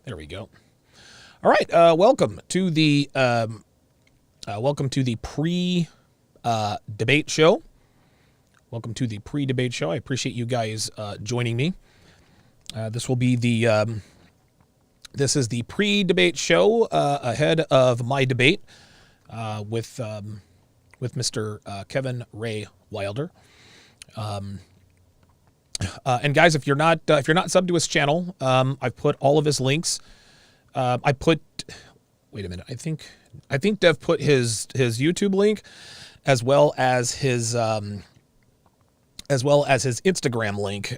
There we go. All right. Welcome to the pre debate show. Welcome to the pre debate show. I appreciate you guys joining me. This will be the this is the pre debate show ahead of my debate with Mr. Kevin Ray Wilder. And guys, if you're not subbed to his channel, I've put all of his links. Wait a minute. I think Dev put his YouTube link as well as his Instagram link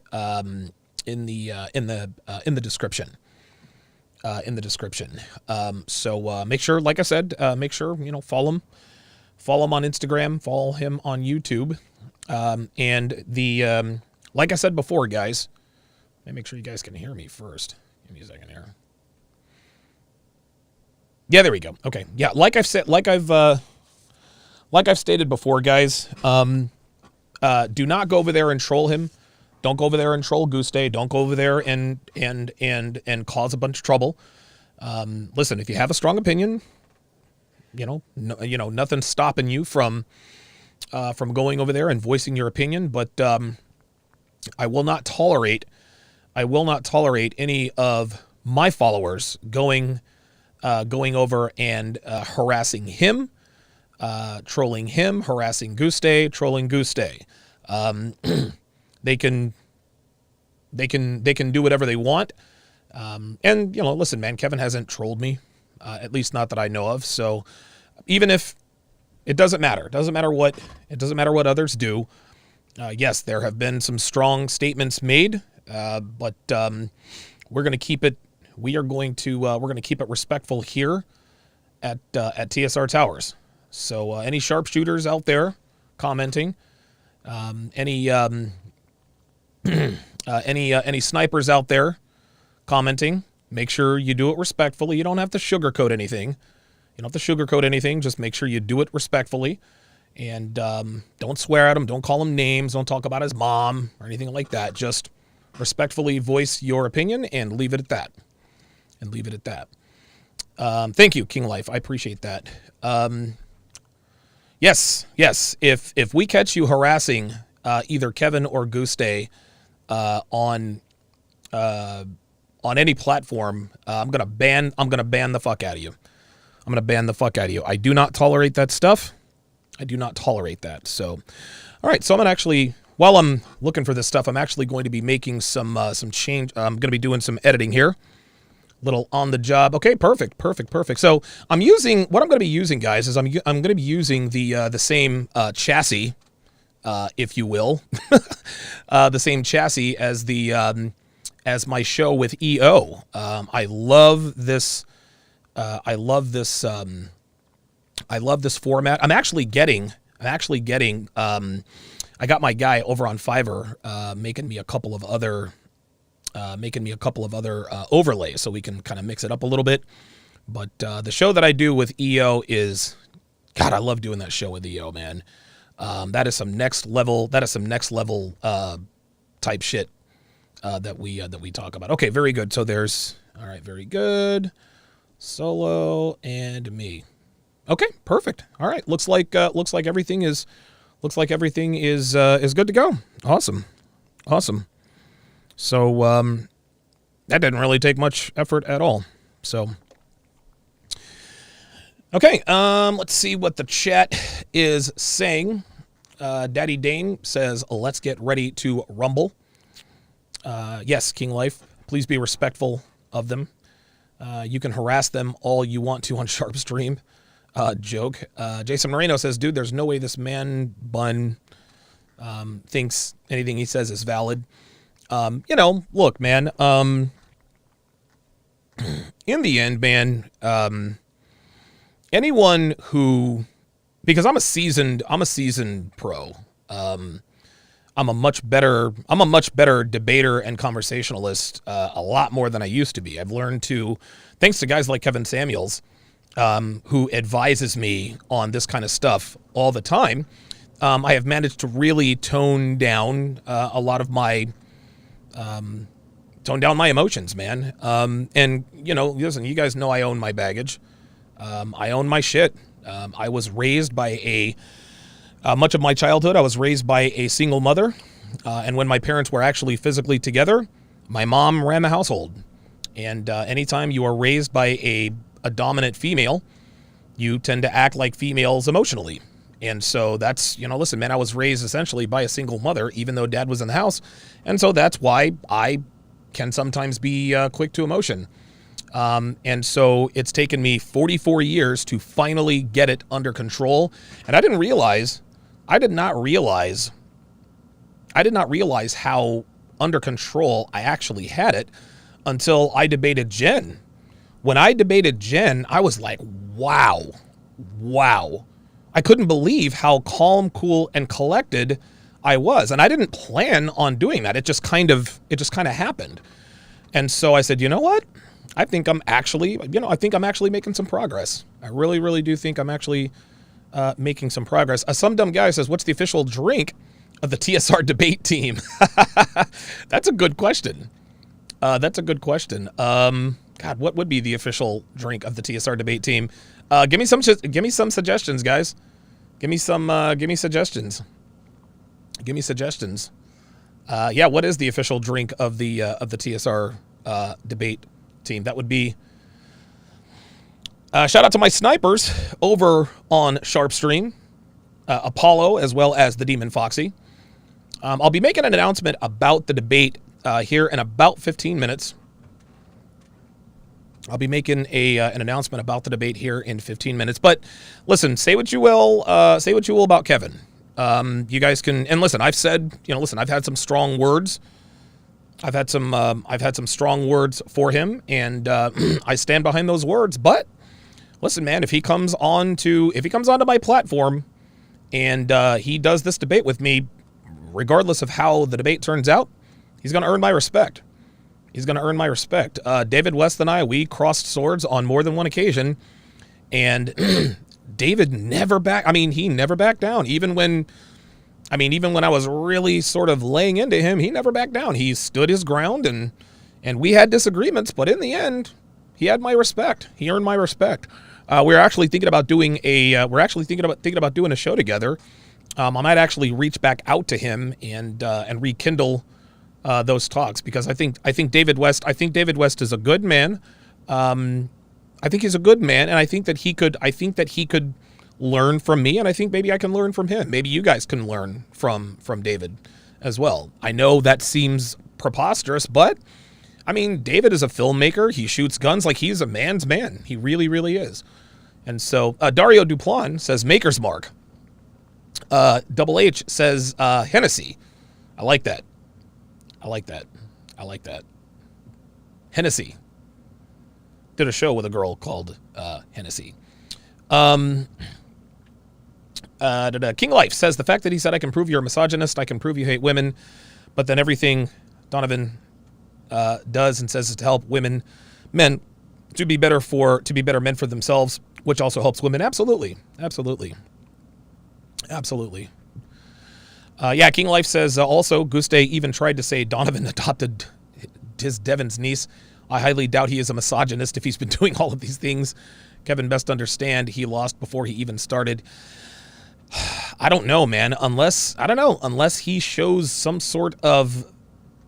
in the description. So make sure, like I said, make sure follow him on Instagram, follow him on YouTube, and the like I said before, guys. Let me make sure you guys can hear me first. Give me a second here. Yeah, there we go. Okay. Yeah, like I've stated before, guys, do not go over there and troll him. Don't go over there and troll Goose Day. Don't go over there and cause a bunch of trouble. Listen, if you have a strong opinion, nothing's stopping you from going over there and voicing your opinion, but I will not tolerate any of my followers going over and harassing him, trolling him, harassing Goose Day, trolling Goose Day. They can do whatever they want. And listen, man, Kevin hasn't trolled me, at least not that I know of. So even if it doesn't matter what others do. Yes, there have been some strong statements made, but we're going to keep it. We're going to keep it respectful here at TSR Towers. So any sharpshooters out there commenting, any snipers out there commenting, make sure you do it respectfully. You don't have to sugarcoat anything. Just make sure you do it respectfully. And don't swear at him. Don't call him names. Don't talk about his mom or anything like that. Just respectfully voice your opinion and leave it at that. Thank you, King Life. I appreciate that. Yes. If we catch you harassing either Kevin or Goose Day on any platform, I'm gonna ban the fuck out of you. I do not tolerate that stuff. I do not tolerate that. So, all right. So I'm actually, while I'm looking for this stuff, I'm actually going to be making some change. I'm going to be doing some editing here. Little on the job. Okay, perfect. So what I'm going to be using, guys, is I'm going to be using the same chassis, if you will, the same chassis as as my show with EO. I love this. I love this format. I'm actually getting. I got my guy over on Fiverr making me a couple of other overlays so we can kind of mix it up a little bit. But the show that I do with EO is, God, I love doing that show with EO, man. That is some next level. Type shit that we talk about. Okay, very good. So there's, all right, very good. Solo and me. Okay, perfect. All right, looks like everything is good to go. Awesome. So that didn't really take much effort at all. So okay, let's see what the chat is saying. Daddy Dane says, "Let's get ready to rumble." Yes, King Life, please be respectful of them. You can harass them all you want to on Sharpe Stream. Joke. Jason Moreno says, "Dude, there's no way this man bun thinks anything he says is valid." Look, man. In the end, man, anyone who, because I'm a seasoned pro. I'm a much better debater and conversationalist, a lot more than I used to be. I've learned to, thanks to guys like Kevin Samuels, who advises me on this kind of stuff all the time. I have managed to really tone down a lot of my tone down my emotions, man. And listen, you guys know I own my baggage. I own my shit. I was raised by much of my childhood, I was raised by a single mother. And when my parents were actually physically together, my mom ran the household. And anytime you are raised by a dominant female, you tend to act like females emotionally. And so that's, listen, man, I was raised essentially by a single mother, even though dad was in the house. And so that's why I can sometimes be quick to emotion. And so it's taken me 44 years to finally get it under control. And I did not realize how under control I actually had it until I debated Jen. When I debated Jen, I was like, wow. I couldn't believe how calm, cool, and collected I was. And I didn't plan on doing that. It just kind of happened. And so I said, you know what? I think I'm actually making some progress. I really, really do think I'm actually making some progress. Some dumb guy says, what's the official drink of the TSR debate team? That's a good question. God, what would be the official drink of the TSR debate team? Give me some suggestions, guys. Give me suggestions. Yeah, what is the official drink of the TSR debate team? That would be shout out to my snipers over on Sharpe Stream, Apollo, as well as the Demon Foxy. I'll be making an announcement about the debate here in about 15 minutes. I'll be making an announcement about the debate here in 15 minutes. But listen, say what you will about Kevin. You guys can, and listen, I've said, I've had some strong words. I've had some strong words for him, and I stand behind those words. But listen, man, if he comes onto my platform and he does this debate with me, regardless of how the debate turns out, he's going to earn my respect. David West and I, we crossed swords on more than one occasion, and David never backed down. Even when I was really sort of laying into him, he never backed down. He stood his ground, and we had disagreements, but in the end, he had my respect. He earned my respect. We're actually thinking about doing a show together. I might actually reach back out to him and rekindle those talks, because I think David West is a good man. I think he's a good man, and I think that he could learn from me, and I think maybe I can learn from him. Maybe you guys can learn from David as well. I know that seems preposterous, but David is a filmmaker. He shoots guns like he's a man's man. He really, really is. And so Dario Duplan says Maker's Mark. Double H says Hennessy. I like that. Hennessy. Did a show with a girl called Hennessy. King Life says the fact that he said I can prove you're a misogynist, I can prove you hate women, but then everything Donovan does and says is to help men to be better men for themselves, which also helps women. Absolutely. Yeah, King Life says also Guste even tried to say Donovan adopted his Devin's niece. I highly doubt he is a misogynist if he's been doing all of these things. Kevin best understand he lost before he even started. I don't know, man. Unless he shows some sort of,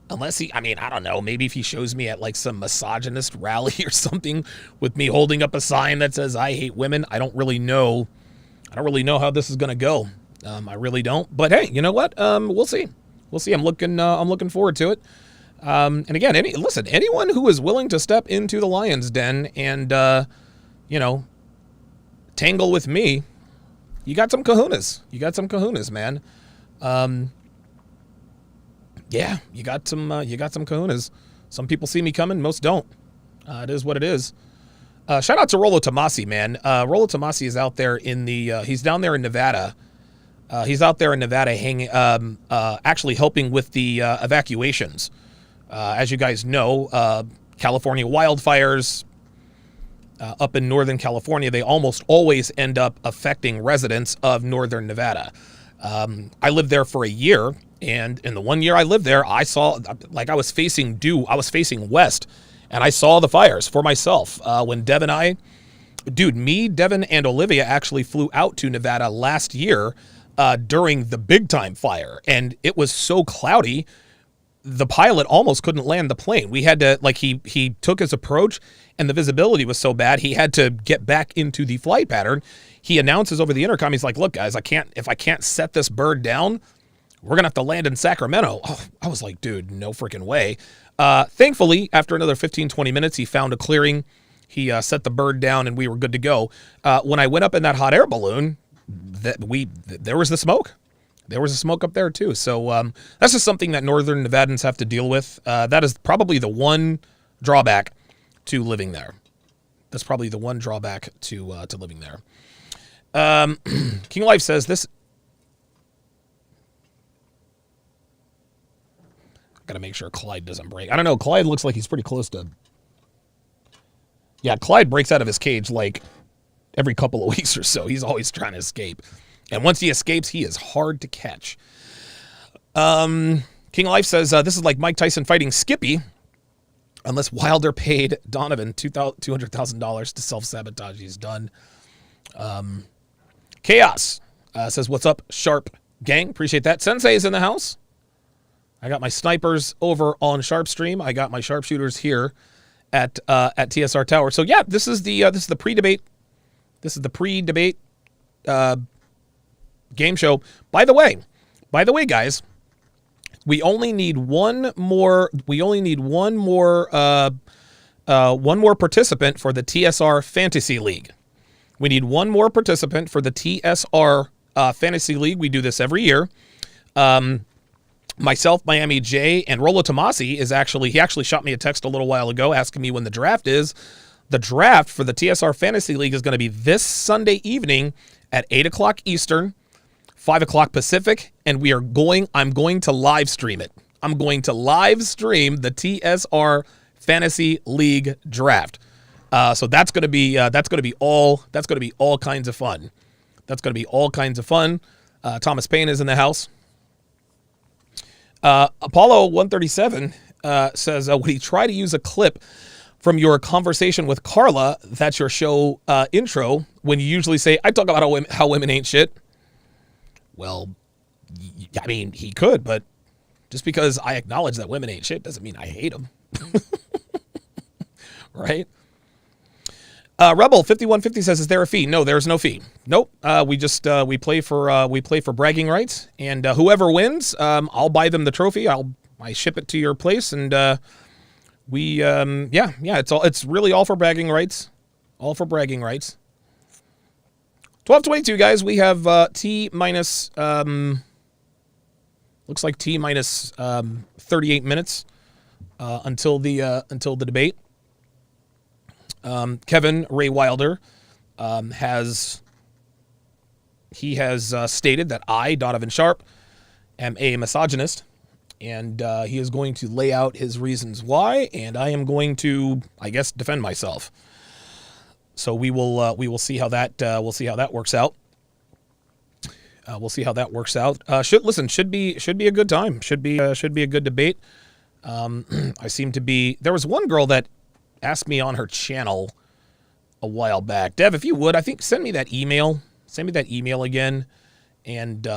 I don't know, maybe if he shows me at like some misogynist rally or something with me holding up a sign that says I hate women. I don't really know how this is going to go. I really don't. But hey, you know what? We'll see. I'm looking forward to it. And again, anyone who is willing to step into the lion's den and, tangle with me, you got some kahunas, man. Yeah, you got some kahunas. Some people see me coming, most don't. It is what it is. Shout out to Rollo Tomasi, man. Rollo Tomasi is out there he's down there in Nevada. He's out there in Nevada actually helping with the evacuations. As you guys know, California wildfires up in Northern California, they almost always end up affecting residents of Northern Nevada. I lived there for a year, and in the 1 year I lived there, I saw, like, I was facing west, and I saw the fires for myself. When Devin and Olivia actually flew out to Nevada last year during the big time fire, and it was so cloudy, the pilot almost couldn't land the plane. We had to, like, he took his approach, and the visibility was so bad, he had to get back into the flight pattern. He announces over the intercom, he's like, look, guys, if I can't set this bird down, we're going to have to land in Sacramento. Oh, I was like, dude, no freaking way. Thankfully, after another 15, 20 minutes, he found a clearing. He set the bird down, and we were good to go. When I went up in that hot air balloon, there was the smoke. There was a smoke up there, too. So that's just something that northern Nevadans have to deal with. That is probably the one drawback to living there. That's probably the one drawback to living there. King Life says this. Got to make sure Clyde doesn't break. I don't know. Clyde looks like he's pretty close to. Yeah, Clyde breaks out of his cage like every couple of weeks or so. He's always trying to escape. And once he escapes, he is hard to catch. King Life says, this is like Mike Tyson fighting Skippy, unless Wilder paid Donovan $200,000 to self-sabotage. He's done. Chaos says, what's up, Sharpe gang? Appreciate that. Sensei is in the house. I got my snipers over on Sharpe stream. I got my sharpshooters here at TSR Tower. So yeah, this is the pre-debate. This is the pre-debate game show. By the way, guys, we only need one more participant for the TSR Fantasy League. We need one more participant for the TSR Fantasy League. We do this every year. Myself, Miami J, and Rolo Tomasi he actually shot me a text a little while ago asking me when the draft is. The draft for the TSR Fantasy League is going to be this Sunday evening at 8 o'clock Eastern, 5 o'clock Pacific, and I'm going to live stream it. I'm going to live stream the TSR Fantasy League draft. So that's going to be all kinds of fun. That's going to be all kinds of fun. Thomas Payne is in the house. Apollo 137 says, would he try to use a clip from your conversation with Carla, that's your show intro, when you usually say, I talk about how women ain't shit? Well, I mean, he could, but just because I acknowledge that women ain't shit doesn't mean I hate them. Right? Rebel 5150 says, is there a fee? No, there's no fee. Nope. We play for bragging rights, and whoever wins, I'll buy them the trophy. I ship it to your place, and it's really all for bragging rights. All for bragging rights. 12:22, guys. We have T minus looks like T minus 38 minutes until the debate. Kevin Ray Wilder has stated that I, Donovan Sharpe, am a misogynist, and he is going to lay out his reasons why, and I am going to, I guess, defend myself. So we will see how that works out. We'll see how that works out. Should be a good time. Should be a good debate. I seem to be. There was one girl that asked me on her channel a while back. Dev, if you would, I think send me that email. Send me that email again, and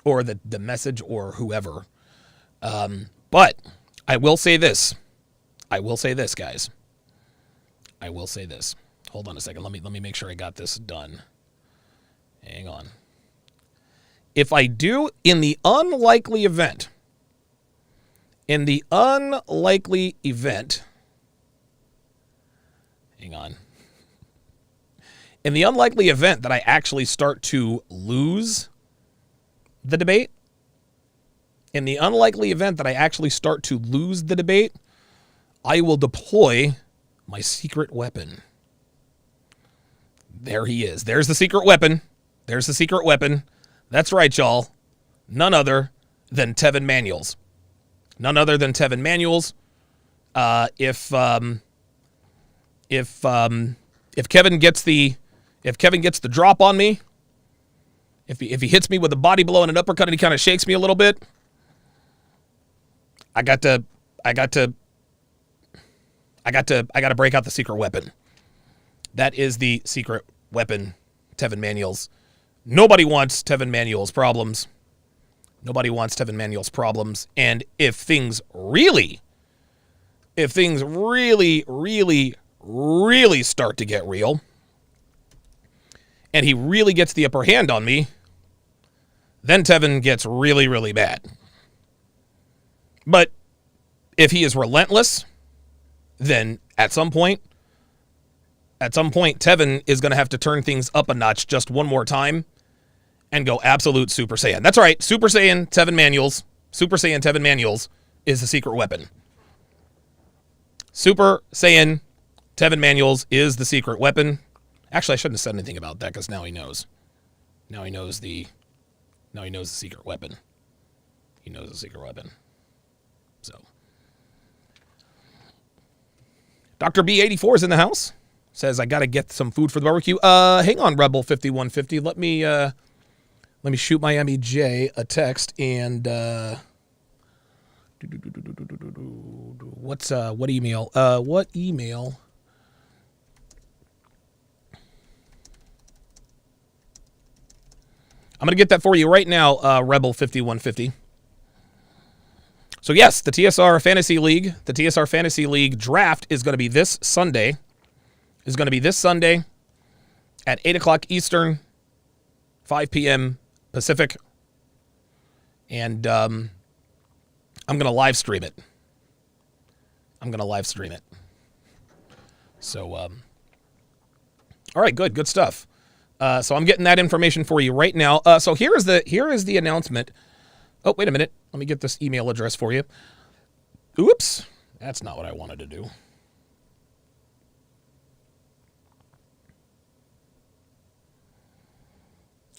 or the message or whoever. But I will say this. Guys. I will say this. Hold on a second. Let me make sure I got this done. Hang on. If I do, in the unlikely event, hang on. In the unlikely event that I actually start to lose the debate, I will deploy my secret weapon. There he is. There's the secret weapon. That's right, y'all. None other than Tevin Manuels. If Kevin gets the drop on me, If he hits me with a body blow and an uppercut and he kind of shakes me a little bit, I got to break out the secret weapon. That is the secret weapon, Tevin Manuel's. Nobody wants Tevin Manuel's problems. Nobody wants Tevin Manuel's problems. And if things really, really start to get real, and he really gets the upper hand on me, then Tevin gets really, really bad. But if he is relentless, then at some point, Tevin is going to have to turn things up a notch just one more time and go absolute Super Saiyan. That's right, Super Saiyan Tevin Manuel's. Super Saiyan Tevin Manuel's is the secret weapon. Super Saiyan Tevin Manuel's is the secret weapon. Actually, I shouldn't have said anything about that because now he knows. Now he knows the secret weapon. He knows the secret weapon. So, Dr. B84 is in the house. Says I got to get some food for the barbecue. Hang on, Rebel 5150. Let me shoot Miami J a text and what email? What email? I'm going to get that for you right now, Rebel 5150. So yes, the TSR Fantasy League draft is going to be this Sunday. At 8 o'clock Eastern, 5 p.m. Pacific. And I'm going to live stream it. So, all right, good stuff. So I'm getting that information for you right now. So here is the announcement. Oh, wait a minute. Let me get this email address for you. Oops. That's not what I wanted to do.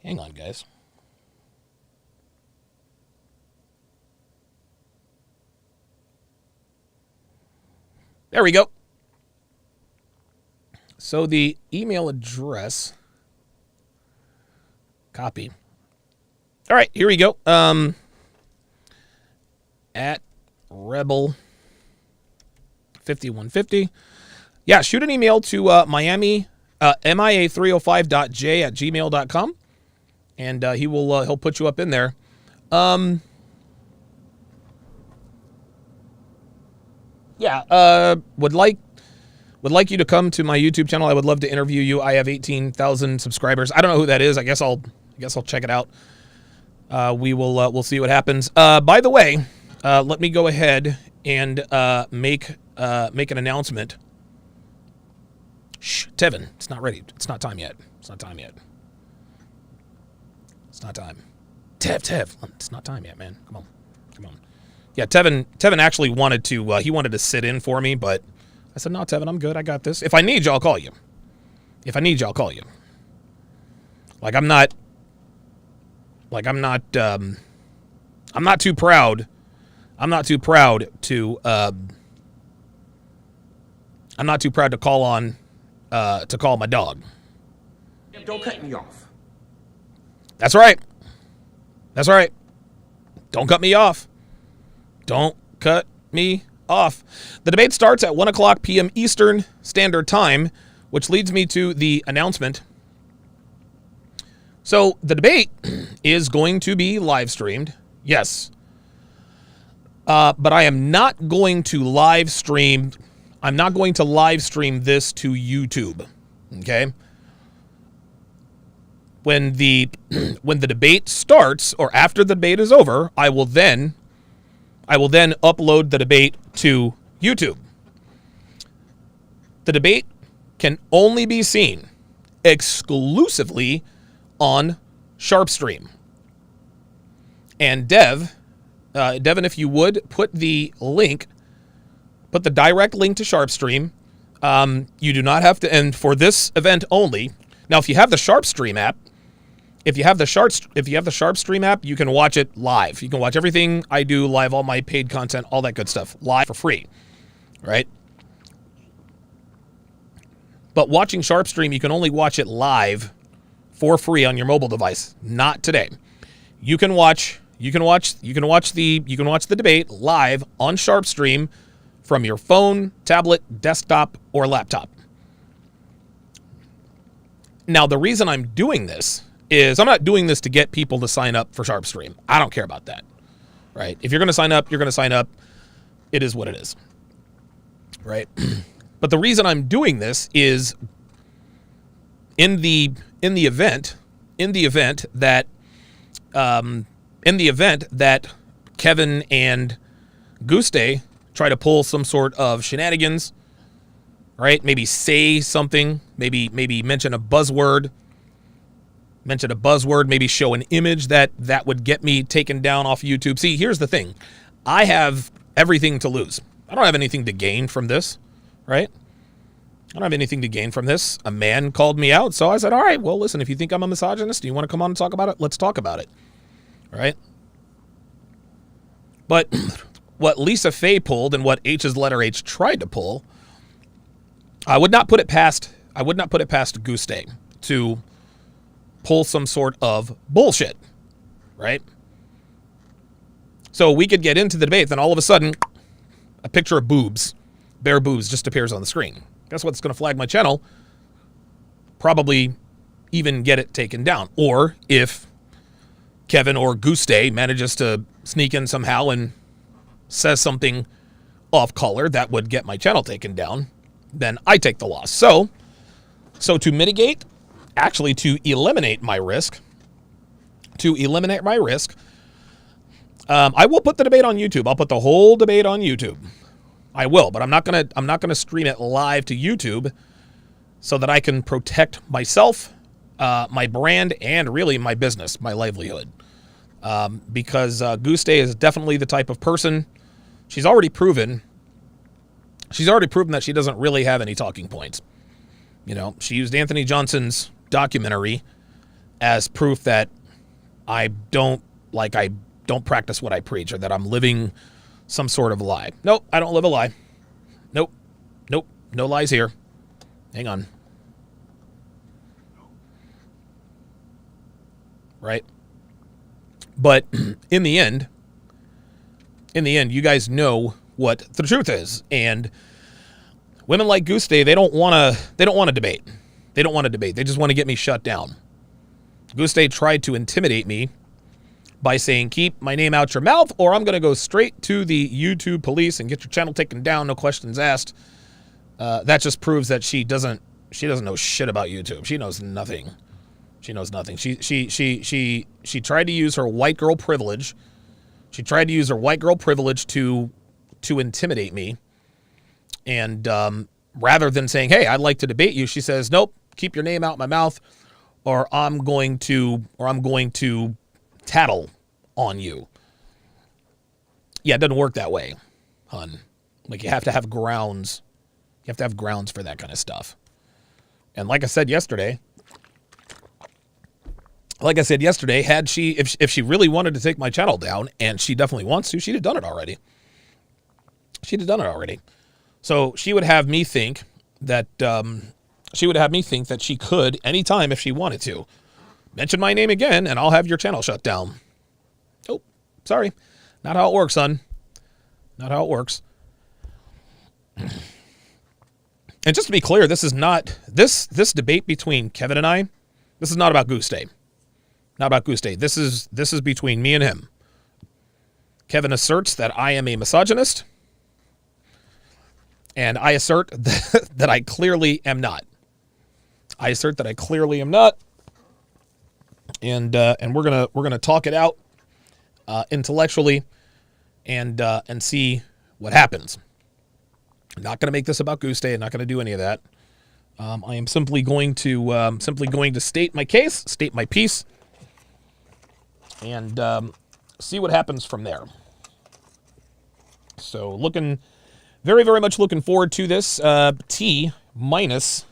Hang on, guys. There we go. So the email address, copy. All right, here we go. At Rebel 5150. Yeah, shoot an email to Miami mia305.j@gmail.com, and he'll put you up in there. Would like you to come to my YouTube channel. I would love to interview you. I have 18,000 subscribers. I don't know who that is. I guess I'll check it out. We'll see what happens. By the way, let me go ahead and make an announcement. Shh, Tevin, it's not ready. It's not time yet. It's not time. Tev, it's not time yet, man. Come on. Yeah, Tevin actually wanted to sit in for me, but I said, no, Tevin, I'm good. I got this. If I need you, I'll call you. I'm not too proud. I'm not too proud to call my dog. Don't cut me off. That's right. Don't cut me off. The debate starts at 1 o'clock p.m. Eastern Standard Time, which leads me to the announcement. So the debate is going to be live streamed, yes. But I am not going to live stream. I'm not going to live stream this to YouTube. Okay. When the debate starts, or after the debate is over, I will then upload the debate to YouTube. The debate can only be seen exclusively on Sharpe Stream. And Devin, if you would, put the direct link to Sharpe Stream. You do not have to, and for this event only. Now, if you have the Sharpe Stream app, If you have the Sharpe Stream app, you can watch it live. You can watch everything I do live, all my paid content, all that good stuff, live for free, right? But watching Sharpe Stream, you can only watch it live for free on your mobile device. Not today. You can watch the debate live on Sharpe Stream from your phone, tablet, desktop, or laptop. Now, the reason I'm doing this is I'm not doing this to get people to sign up for Sharpe Stream. I don't care about that, right? If you're going to sign up, you're going to sign up. It is what it is, right? But the reason I'm doing this is in the event that Kevin and Guste try to pull some sort of shenanigans, right? Maybe say something, maybe mention a buzzword, maybe show an image that would get me taken down off YouTube. See, here's the thing. I have everything to lose. I don't have anything to gain from this, right? I don't have anything to gain from this. A man called me out, so I said, all right, well, listen, if you think I'm a misogynist, do you want to come on and talk about it? Let's talk about it, right? But what Lisa Faye pulled and what H's letter H tried to pull, I would not put it past Guste to pull some sort of bullshit, right? So we could get into the debate, then all of a sudden, a picture of boobs, bare boobs, just appears on the screen. Guess what's going to flag my channel? Probably even get it taken down. Or if Kevin or Guste manages to sneak in somehow and says something off color that would get my channel taken down, then I take the loss. So to mitigate, actually to eliminate my risk, I will put the debate on YouTube. I'll put the whole debate on YouTube. I will, but I'm not gonna stream it live to YouTube so that I can protect myself, my brand, and really my business, my livelihood. Because Guste is definitely the type of person. She's already proven that she doesn't really have any talking points. You know, she used Anthony Johnson's documentary as proof that I don't practice what I preach, or that I'm living some sort of lie. Nope, I don't live a lie. Nope, no lies here. Hang on. Right? But in the end, you guys know what the truth is. And women like Guste, they don't want to debate. They don't want to debate. They just want to get me shut down. Guste tried to intimidate me by saying, keep my name out your mouth, or I'm going to go straight to the YouTube police and get your channel taken down, no questions asked. That just proves that she doesn't know shit about YouTube. She knows nothing. She knows nothing. She tried to use her white girl privilege. She tried to use her white girl privilege to intimidate me. And rather than saying, hey, I'd like to debate you, she says, nope, keep your name out my mouth, or I'm going to tattle on you. Yeah, it doesn't work that way, hun. Like, you have to have grounds. You have to have grounds for that kind of stuff. And like I said yesterday, had she, if she really wanted to take my channel down, and she definitely wants to, she'd have done it already. So she would have me think that she could anytime if she wanted to mention my name again, and I'll have your channel shut down. Oh, sorry, not how it works, son. Not how it works. And just to be clear, this is not this debate between Kevin and I. This is not about Guste. Not about Guste. This is between me and him. Kevin asserts that I am a misogynist, and I assert that I clearly am not. And we're gonna talk it out intellectually, and see what happens. I'm not gonna make this about Guste. I'm not gonna do any of that. I am simply going to state my case, state my piece, and see what happens from there. So very, very much looking forward to this. T minus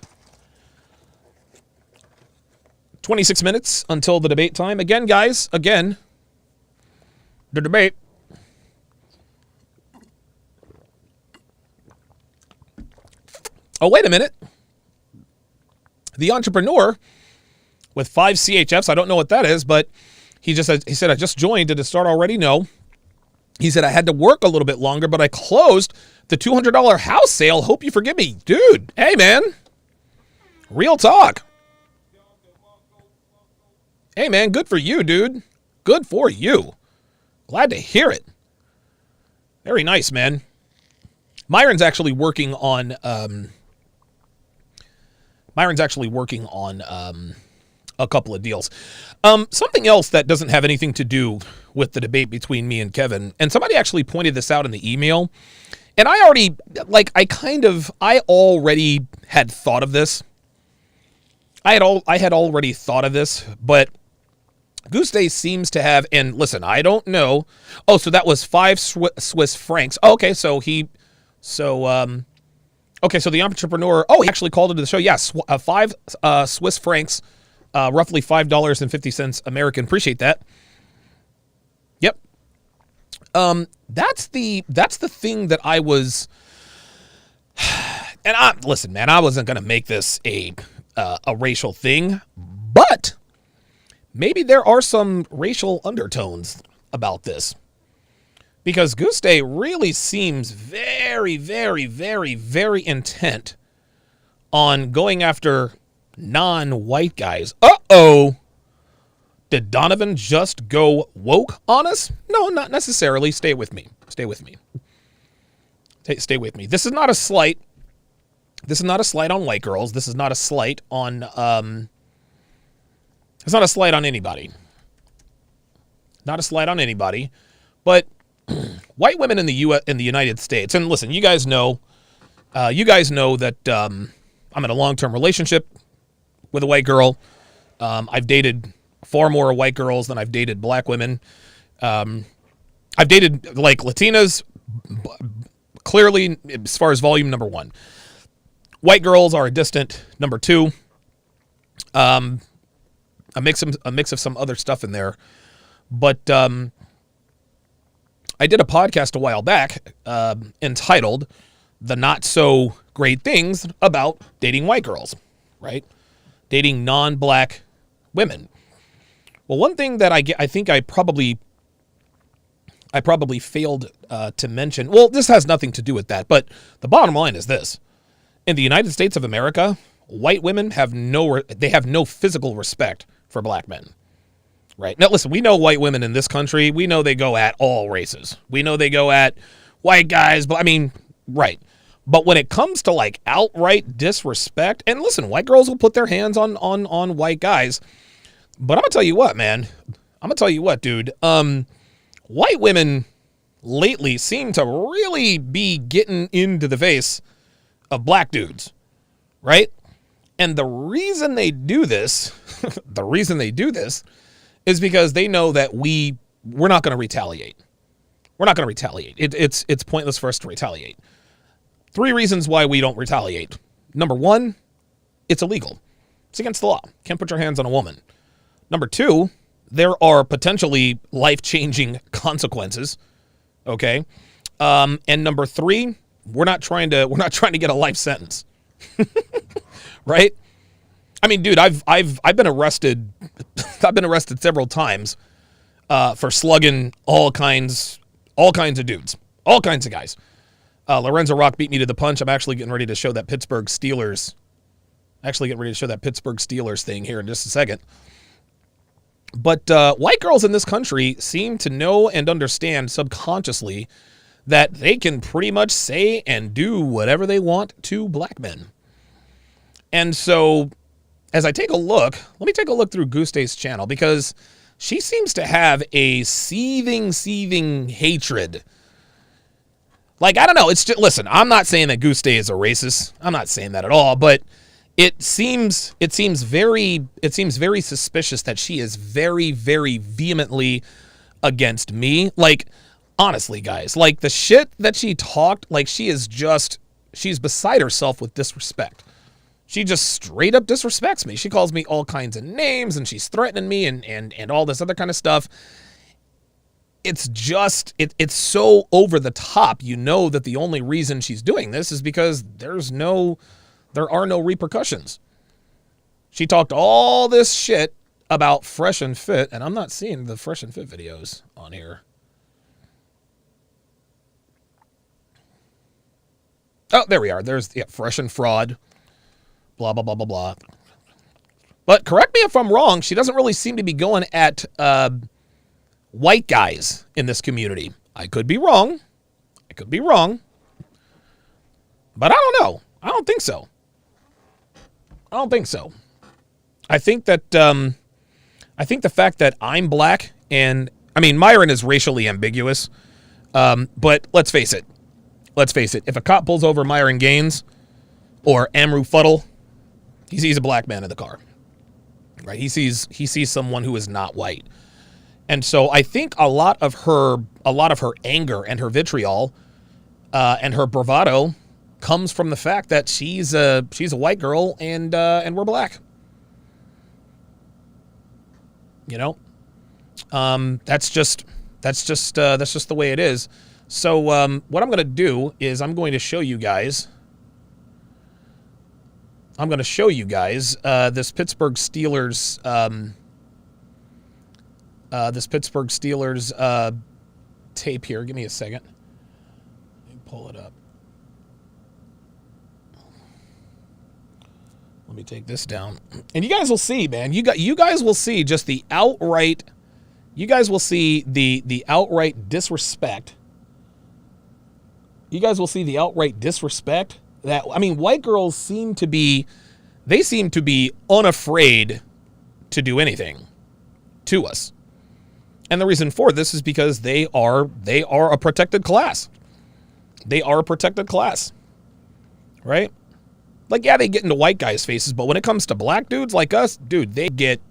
26 minutes until the debate time. Again, guys, the debate. Oh, wait a minute. The entrepreneur with 5 CHFs. I don't know what that is, but he said, I just joined. Did it start already? No. He said, I had to work a little bit longer, but I closed the $200 house sale. Hope you forgive me. Dude, hey, man. Real talk. Hey, man, good for you, dude. Good for you. Glad to hear it. Very nice, man. Myron's actually working on a couple of deals. Something else that doesn't have anything to do with the debate between me and Kevin, and somebody actually pointed this out in the email, and I already had thought of this. I had already thought of this, but Goose Day seems to have, and listen, I don't know. Oh, so that was 5 Swiss francs. Oh, okay, so the entrepreneur, he actually called into the show. Yes, 5 Swiss francs, roughly $5.50 American. Appreciate that. Yep. That's the thing that I was, and listen, man, I wasn't going to make this a racial thing, but maybe there are some racial undertones about this, because Goose Day really seems very, very, very, very intent on going after non-white guys. Uh-oh. Did Donovan just go woke on us? No, not necessarily. Stay with me. Stay with me. Stay with me. This is not a slight. This is not a slight on white girls. This is not a slight on it's not a slight on anybody. Not a slight on anybody. But white women in the United States, and listen, you guys know that I'm in a long-term relationship with a white girl. I've dated far more white girls than I've dated black women. I've dated like Latinas, clearly as far as volume, number 1. White girls are a distant number 2. A mix of some other stuff in there, but I did a podcast a while back entitled "The Not So Great Things About Dating White Girls," right? Dating non-black women. Well, one thing that I think I probably failed to mention. Well, this has nothing to do with that, but the bottom line is this: in the United States of America, white women have no physical respect for black men, right? Now, listen, we know white women in this country. We know they go at all races. We know they go at white guys, but I mean, right. But when it comes to like outright disrespect, and listen, white girls will put their hands on white guys. But I'm gonna tell you what, man. I'm gonna tell you what, dude. White women lately seem to really be getting into the face of black dudes, right? And the reason they do this, is because they know that we're not going to retaliate. We're not going to retaliate. It's pointless for us to retaliate. 3 reasons why we don't retaliate. Number 1, it's illegal. It's against the law. Can't put your hands on a woman. Number 2, there are potentially life-changing consequences. Okay. And number 3, we're not trying to get a life sentence. Right? I mean, dude, I've been arrested. I've been arrested several times for slugging all kinds of dudes, all kinds of guys. Lorenzo Rock beat me to the punch. I'm actually getting ready to show that Pittsburgh Steelers thing here in just a second. But white girls in this country seem to know and understand subconsciously that they can pretty much say and do whatever they want to black men. And so, as I take a look, let me take a look through Goose Day's channel, because she seems to have a seething hatred. Like, I don't know. It's just, listen, I'm not saying that Goose Day is a racist. I'm not saying that at all, but it seems very suspicious that she is very, very vehemently against me. Like, honestly, guys, like the shit that she talked, like she's beside herself with disrespect. She just straight up disrespects me. She calls me all kinds of names, and she's threatening me and all this other kind of stuff. It's just, it's so over the top. You know that the only reason she's doing this is because there are no repercussions. She talked all this shit about Fresh and Fit, and I'm not seeing the Fresh and Fit videos on here. Oh, there we are. There's Fresh and Fraud. Blah, blah, blah, blah, blah. But correct me if I'm wrong, she doesn't really seem to be going at white guys in this community. I could be wrong. But I don't know. I don't think so. I think that I think the fact that I'm black, and I mean Myron is racially ambiguous, but let's face it. If a cop pulls over Myron Gaines or Amru Fuddle, he sees a black man in the car. Right? He sees someone who is not white. And so I think a lot of her anger and her vitriol and her bravado comes from the fact that she's a white girl and we're black. You know, that's just the way it is. So what I'm going to do is I'm going to show you guys this Pittsburgh Steelers tape here. Give me a second. Let me pull it up. Let me take this down. And you guys will see, man. You guys will see just the outright. You guys will see the outright disrespect. You guys will see the outright disrespect that, I mean, white girls seem to be unafraid to do anything to us. And the reason for this is because they are a protected class. They are a protected class. Right? Like, yeah, they get into white guys' faces, but when it comes to black dudes like us, dude, they get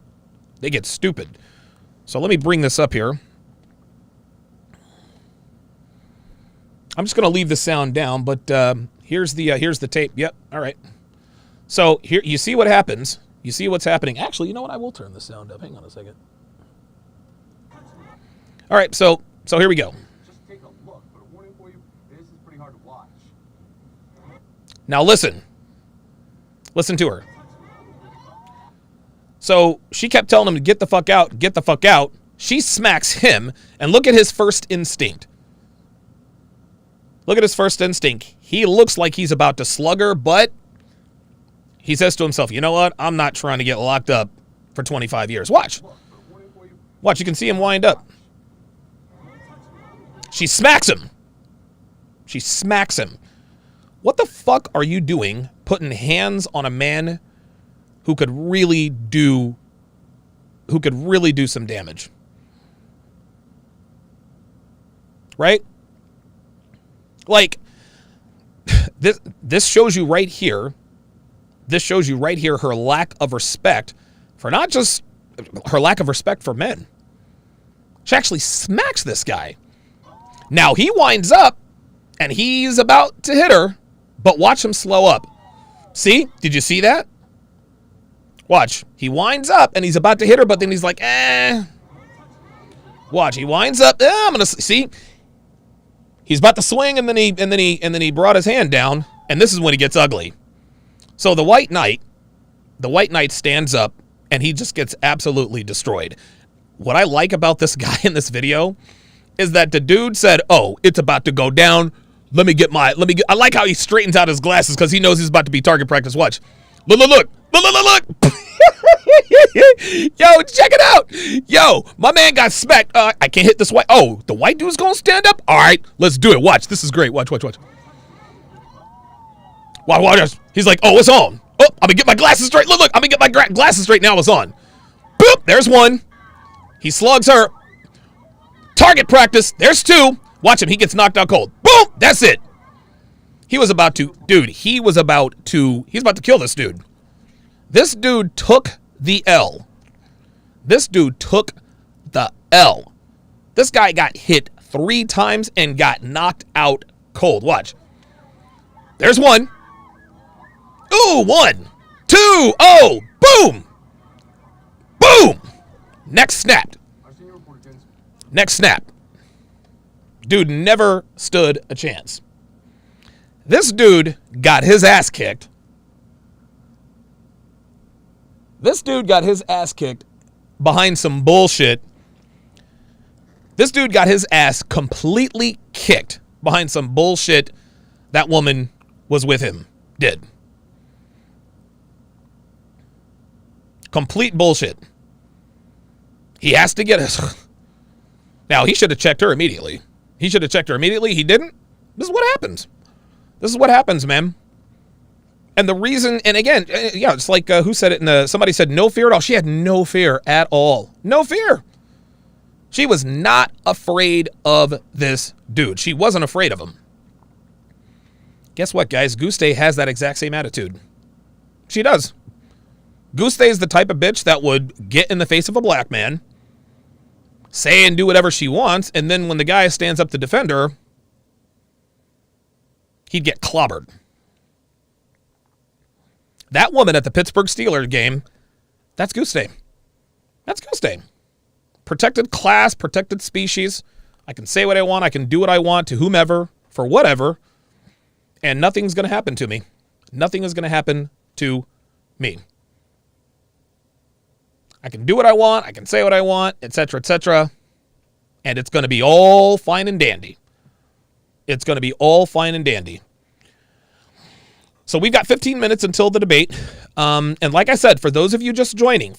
stupid. So let me bring this up here. I'm just going to leave the sound down, but here's the tape. Yep. All right. So here you see what happens. You see what's happening. Actually, you know what? I will turn the sound up. Hang on a second. All right. So here we go. Just take a look, but a warning for you, this is pretty hard to watch. Now listen. Listen to her. So she kept telling him to get the fuck out, get the fuck out. She smacks him, and look at his first instinct. Look at his first instinct. He looks like he's about to slug her, but he says to himself, you know what? I'm not trying to get locked up for 25 years. Watch. Watch, you can see him wind up. She smacks him. She smacks him. What the fuck are you doing putting hands on a man who could really do some damage? Right? Like, this shows you right here. This shows you right here her lack of respect for not just her lack of respect for men. She actually smacks this guy. Now he winds up and he's about to hit her, but watch him slow up. See? Did you see that? Watch. He winds up and he's about to hit her, but then he's like, eh. Watch. He winds up. I'm gonna see. He's about to swing, and then he brought his hand down, and this is when he gets ugly. So the White Knight stands up, and he just gets absolutely destroyed. What I like about this guy in this video is that the dude said, "Oh, it's about to go down. I like how he straightens out his glasses because he knows he's about to be target practice. Watch. Look. Yo, check it out. Yo, my man got smacked. I can't hit this white. Oh, the white dude's gonna stand up? All right, let's do it. Watch. This is great. Watch. Watch. He's like, oh, it's on. Oh, I'm gonna get my glasses straight. Look. I'm gonna get my glasses straight. Now it's on. Boop. There's one. He slugs her. Target practice. There's two. Watch him. He gets knocked out cold. Boom. That's it. He's about to kill this dude. This dude took the L. This guy got hit 3 times and got knocked out cold. Watch. There's one. Ooh, 1, 2, oh, boom. Boom. Neck snapped. Neck snap. Dude never stood a chance. This dude got his ass kicked. This dude got his ass kicked behind some bullshit. This dude got his ass completely kicked behind some bullshit that woman was with him did. Complete bullshit. He has to get us. Now, he should have checked her immediately. He didn't. This is what happens. This is what happens, man. And the reason, and again, yeah, it's like, who said it? Somebody said no fear at all. She had no fear at all. No fear. She was not afraid of this dude. She wasn't afraid of him. Guess what, guys? Guste has that exact same attitude. She does. Guste is the type of bitch that would get in the face of a black man, say and do whatever she wants, and then when the guy stands up to defend her, he'd get clobbered. That woman at the Pittsburgh Steelers game, that's Guste. That's Guste. Protected class, protected species. I can say what I want. I can do what I want to whomever, for whatever, and nothing's going to happen to me. Nothing is going to happen to me. I can do what I want. I can say what I want, etc., etc., and it's going to be all fine and dandy. It's going to be all fine and dandy. So we've got 15 minutes until the debate. And like I said, for those of you just joining,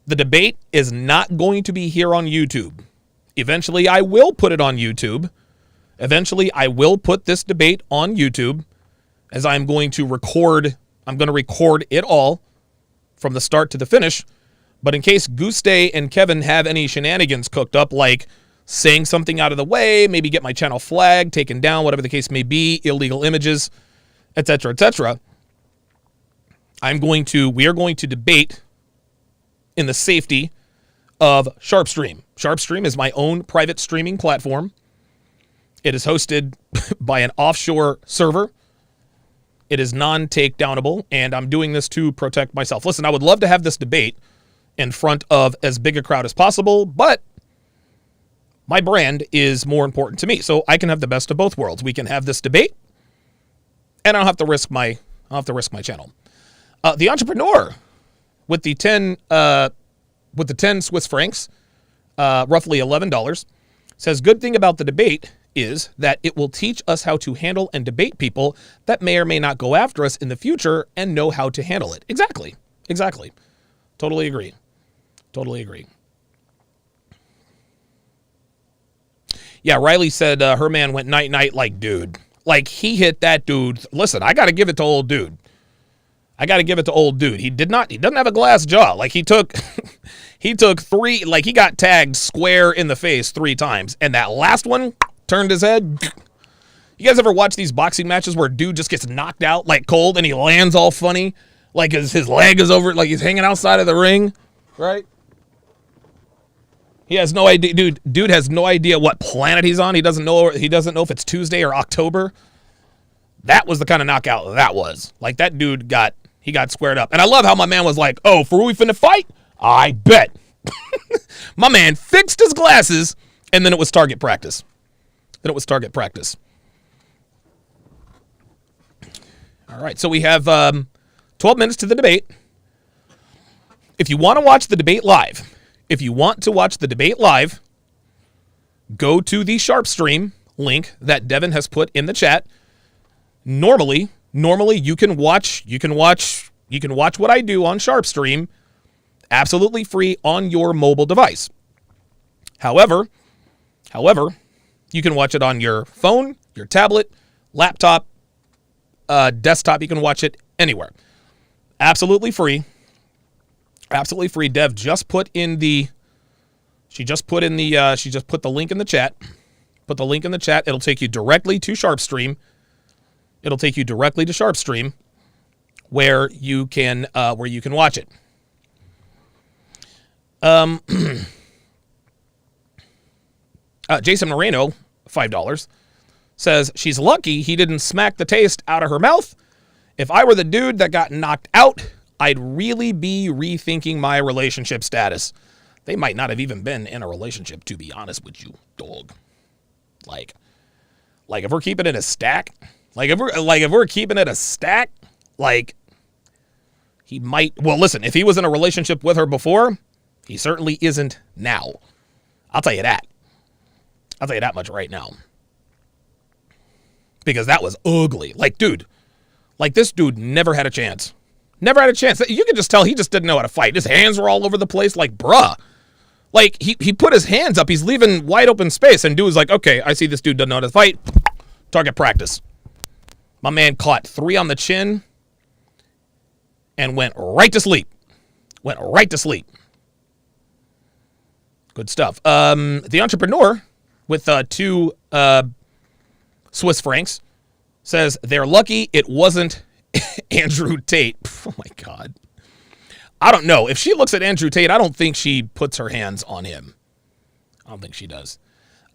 the debate is not going to be here on YouTube. Eventually, I will put it on YouTube. Eventually, I will put this debate on YouTube as I'm going to record. I'm going to record it all from the start to the finish. But in case Guste and Kevin have any shenanigans cooked up, like saying something out of the way, maybe get my channel flagged, taken down, whatever the case may be, illegal images, etc., etc., we are going to debate in the safety of Sharpe. Sharpe is my own private streaming platform. It is hosted by an offshore server. It is non-takedownable, and I'm doing this to protect myself. Listen, I would love to have this debate in front of as big a crowd as possible, but my brand is more important to me, so I can have the best of both worlds. We can have this debate, and I don't have to risk my channel. The entrepreneur with the 10 Swiss francs, roughly $11, says good thing about the debate is that it will teach us how to handle and debate people that may or may not go after us in the future and know how to handle it. Exactly. Totally agree. Yeah, Riley said her man went night-night like, dude. Like, he hit that dude. Listen, I got to give it to old dude. He doesn't have a glass jaw. Like, he took three, like, he got tagged square in the face 3 times. And that last one turned his head. You guys ever watch these boxing matches where a dude just gets knocked out like cold and he lands all funny? Like his leg is over, like he's hanging outside of the ring, right? He has no idea, dude has no idea what planet he's on. He doesn't know if it's Tuesday or October. That was the kind of knockout that was. Like, that dude got squared up. And I love how my man was like, oh, for who we finna fight? I bet. My man fixed his glasses, and then it was target practice. All right, so we have 12 minutes to the debate. If you want to watch the debate live, go to the Sharpe stream link that Devin has put in the chat. Normally you can watch what I do on Sharpe stream absolutely free on your mobile device. However, you can watch it on your phone, your tablet, laptop, desktop. You can watch it anywhere. Absolutely free. Dev just put the link in the chat. It'll take you directly to Sharpe stream. Where you can watch it. Jason Moreno, $5, says she's lucky he didn't smack the taste out of her mouth. If I were the dude that got knocked out, I'd really be rethinking my relationship status. They might not have even been in a relationship, to be honest with you, dog. Like if we're keeping it a stack, like He might. Well, listen, if he was in a relationship with her before, he certainly isn't now. I'll tell you that. I'll tell you that much right now. Because that was ugly. Like, dude, like this dude never had a chance. Never had a chance. You could just tell he just didn't know how to fight. His hands were all over the place. Like, bruh. Like, he put his hands up. He's leaving wide open space. And dude was like, okay, I see this dude doesn't know how to fight. Target practice. My man caught 3 on the chin and went right to sleep. Went right to sleep. Good stuff. The entrepreneur with 2 Swiss francs says they're lucky it wasn't Andrew Tate. Oh, my God. I don't know. If she looks at Andrew Tate, I don't think she puts her hands on him. I don't think she does.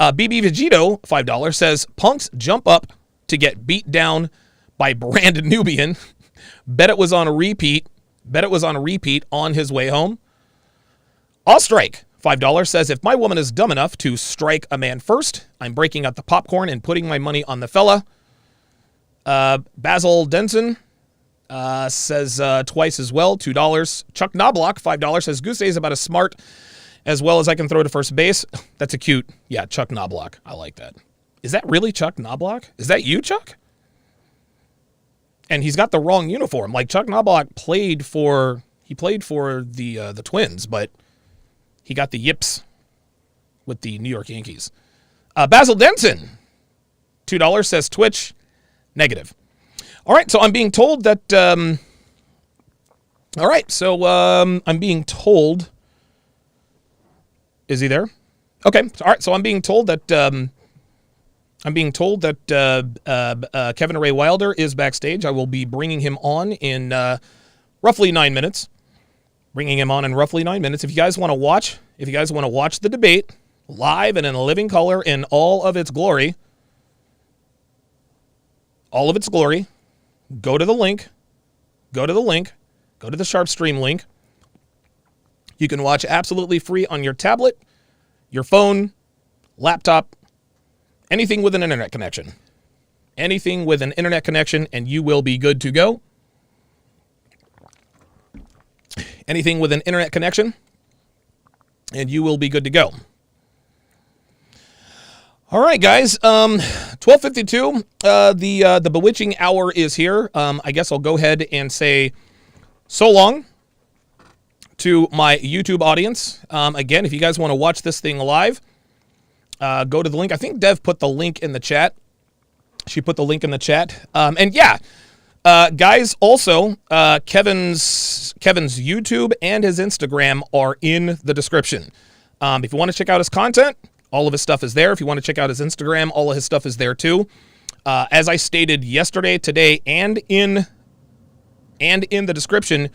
BB Vegito, $5, says punks jump up to get beat down by Brandon Nubian. Bet it was on a repeat. Bet it was on a repeat on his way home. I'll strike. $5 says if my woman is dumb enough to strike a man first, I'm breaking out the popcorn and putting my money on the fella. Basil Denson says twice as well, $2. Chuck Knobloch, $5, says Goose Day is about as smart as well as I can throw to first base. That's a cute, yeah, Chuck Knobloch. I like that. Is that really Chuck Knobloch? Is that you, Chuck? And he's got the wrong uniform. Like Chuck Knobloch played for the Twins, but he got the yips with the New York Yankees. Basil Denson, $2, says Twitch, negative. All right, so I'm being told that. I'm being told. Is he there? Okay. All right. So I'm being told that. Kevin Ray Wilder is backstage. I will be bringing him on in roughly 9 minutes. If you guys want to watch, the debate live and in living color in all of its glory, go to the link. Go to the Sharpe Stream link. You can watch absolutely free on your tablet, your phone, laptop, anything with an internet connection. Anything with an internet connection, and you will be good to go. Anything with an internet connection, and you will be good to go. All right, guys. 12:52. The bewitching hour is here. I guess I'll go ahead and say so long to my YouTube audience. Again, if you guys want to watch this thing live, go to the link. I think Dev put the link in the chat. She put the link in the chat. And yeah, guys, also Kevin's YouTube and his Instagram are in the description. If you want to check out his content, all of his stuff is there. If you want to check out his Instagram, all of his stuff is there too. As I stated yesterday, today, and in the description,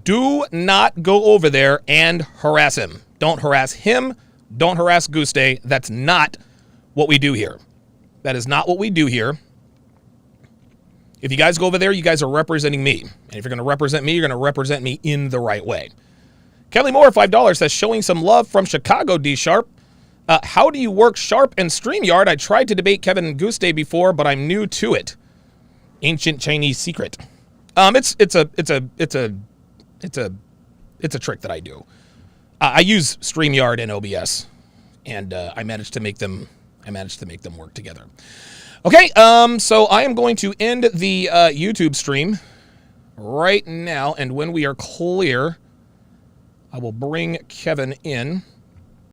do not go over there and harass him. Don't harass him. Don't harass Goose Day. That's not what we do here. That is not what we do here. If you guys go over there, you guys are representing me. And if you're going to represent me, you're going to represent me in the right way. Kelly Moore, $5, says, showing some love from Chicago, D Sharpe. How do you work Sharpe and StreamYard? I tried to debate Kevin and Goose Day before, but I'm new to it. Ancient Chinese secret. It's a trick that I do. I use StreamYard and OBS, and I managed to make them work together. Okay, so I am going to end the YouTube stream right now, and when we are clear, I will bring Kevin in.